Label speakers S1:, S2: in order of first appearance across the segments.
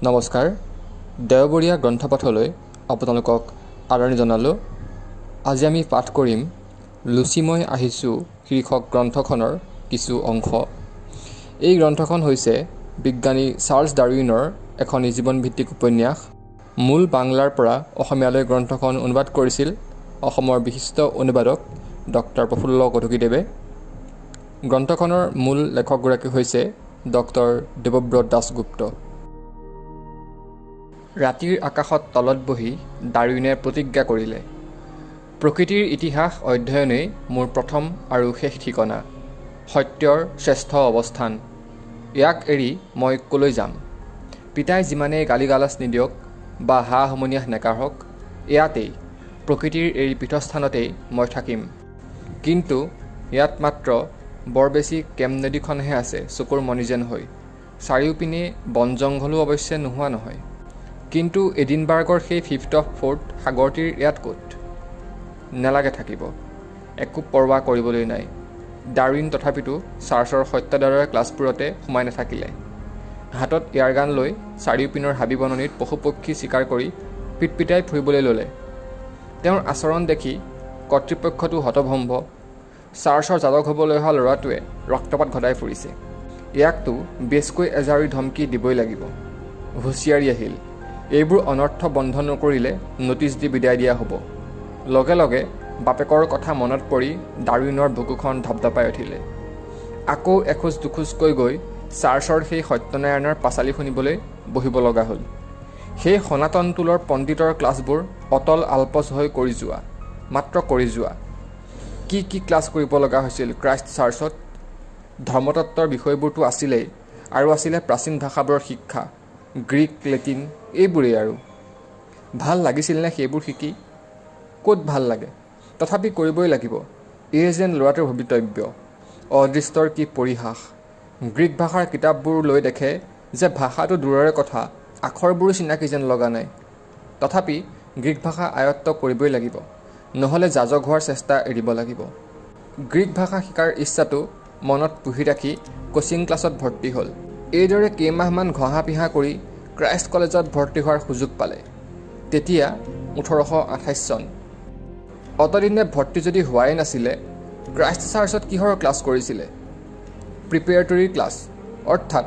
S1: নমস্কাৰ দেওবৰীয়া গ্ৰন্থপাঠলৈ আপোনালোকক আদৰণি জনালোঁ। আজি আমি পাঠ কৰিম লুচি মই আহিছোঁ শীৰ্ষক গ্ৰন্থখনৰ কিছু অংশ। এই গ্ৰন্থখন হৈছে বিজ্ঞানী চাৰ্লছ ডাৰউইনৰ এখন জীৱনভিত্তিক উপন্যাস। মূল বাংলাৰ পৰা অসমীয়ালৈ গ্ৰন্থখন অনুবাদ কৰিছিল অসমৰ বিশিষ্ট অনুবাদক ডক্টৰ প্ৰফুল্ল কটকীদেৱে। গ্ৰন্থখনৰ মূল লেখকগৰাকী হৈছে ডক্টৰ দেৱব্ৰত দাসগুপ্ত। ৰাতিৰ আকাশত তলত বহি ডাৰউইনে প্ৰতিজ্ঞা কৰিলে, প্ৰকৃতিৰ ইতিহাস অধ্যয়নেই মোৰ প্ৰথম আৰু শেষ ঠিকনা, সত্যৰ শ্ৰেষ্ঠ অৱস্থান। ইয়াক এৰি মই কলৈ যাম? পিতাই যিমানেই গালি গালাজ নিদিয়ক বা হা সমনীয়া নেকাঢ়ক, ইয়াতেই প্ৰকৃতিৰ এই পীঠস্থানতেই মই থাকিম। কিন্তু ইয়াত মাত্ৰ বৰ বেছি কেম নদীখনহে আছে চকুৰ মণি যেন হৈ, চাৰিওপিনে বন জংঘলো অৱশ্যে নোহোৱা নহয়। কিন্তু এডিনবাৰ্গৰ সেই 5th of 4th সাগৰটিৰ ইয়াত ক'ত? নেলাগে থাকিব, একো পৰৱা কৰিবলৈ নাই। ডাৰউইন তথাপিতো চাৰ্চৰ সত্যদাৰৰ ক্লাছবোৰতে সোমাই নাথাকিলে। হাতত এয়াৰগান লৈ চাৰিওপিনৰ হাবি বননিত পশুপক্ষী চিকাৰ কৰি পিটপিটাই ফুৰিবলৈ ল'লে। তেওঁৰ আচৰণ দেখি কৰ্তৃপক্ষটো হতভম্ব। চাৰ্চৰ যাদক হ'বলৈ অহা ল'ৰাটোৱে ৰক্তপাত ঘটাই ফুৰিছে, ইয়াকতো বেছকৈ এজাৰি ধমকি দিবই লাগিব। হুঁচিয়াৰী আহিল, এইবোৰ অনৰ্থ বন্ধ নকৰিলে নটিচ দি বিদায় দিয়া হ'ব। লগে লগে বাপেকৰ কথা মনত পৰি ডাৰউইনৰ বুকুখন ধপধপাই উঠিলে। আকৌ এখোজ দুখোজকৈ গৈ চাৰ্চৰ সেই সত্যনাৰায়ণৰ পাঁচালি শুনিবলৈ বহিব লগা হ'ল। সেই সনাতন টোলৰ পণ্ডিতৰ ক্লাছবোৰ অতল আলপছ হৈ কৰি যোৱা, মাত্ৰ কৰি যোৱা। কি ক্লাছ কৰিব লগা হৈছিল ক্ৰাইষ্ট চাৰ্চত? ধৰ্মতত্বৰ বিষয়বোৰতো আছিলেই, আৰু আছিলে প্ৰাচীন ভাষাবোৰৰ শিক্ষা, গ্ৰীক, লেটিন, এইবোৰেই। আৰু ভাল লাগিছিল নে সেইবোৰ শিকি? ক'ত ভাল লাগে, তথাপি কৰিবই লাগিব। এই যেন ল'ৰাটোৰ ভবিতব্য। অদৃষ্টৰ কি পৰিহাস! গ্ৰীক ভাষাৰ কিতাপবোৰ লৈ দেখে যে ভাষাটো দূৰৰে কথা, আখৰবোৰো চিনাকি যেন লগা নাই। তথাপি গ্ৰীক ভাষা আয়ত্ত কৰিবই লাগিব, নহ'লে যাজক হোৱাৰ চেষ্টা এৰিব লাগিব। গ্ৰীক ভাষা শিকাৰ ইচ্ছাটো মনত পুহি ৰাখি কোচিং ক্লাছত ভৰ্তি হ'ল। এইদৰে কেইমাহমান ঘঁহা পিহা কৰি ক্ৰাইষ্ট কলেজত ভৰ্তি হোৱাৰ সুযোগ পালে। তেতিয়া 1828 চন। অতদিনে ভৰ্তি যদি হোৱাই নাছিলে, ক্ৰাইষ্ট চাৰ্চত কিহৰ ক্লাছ কৰিছিলে? Preparatory class. অৰ্থাৎ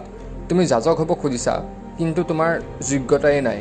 S1: তুমি যাজক হ'ব খুজিছা, কিন্তু তোমাৰ যোগ্যতাই নাই।